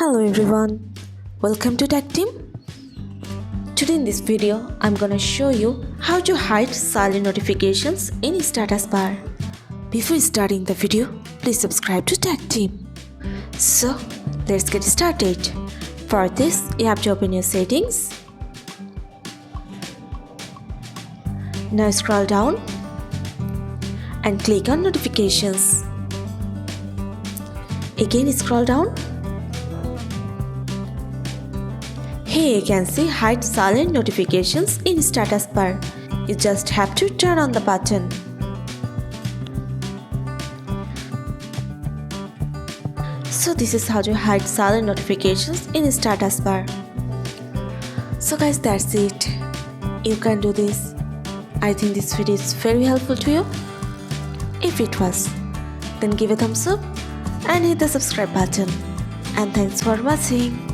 Hello everyone, welcome to Tactim. Today in this video, I'm gonna show you how to hide silent notifications in status bar. Before starting the video, please subscribe to Tactim. So, let's get started. For this, you have to open your settings. Now scroll down and click on notifications. Again scroll down. Here you can see hide silent notifications in status bar. You just have to turn on the button. So this is how to hide silent notifications in status bar. So guys, that's it. You can do this. I think this video is very helpful to you. If it was, then give a thumbs up and hit the subscribe button. And thanks for watching.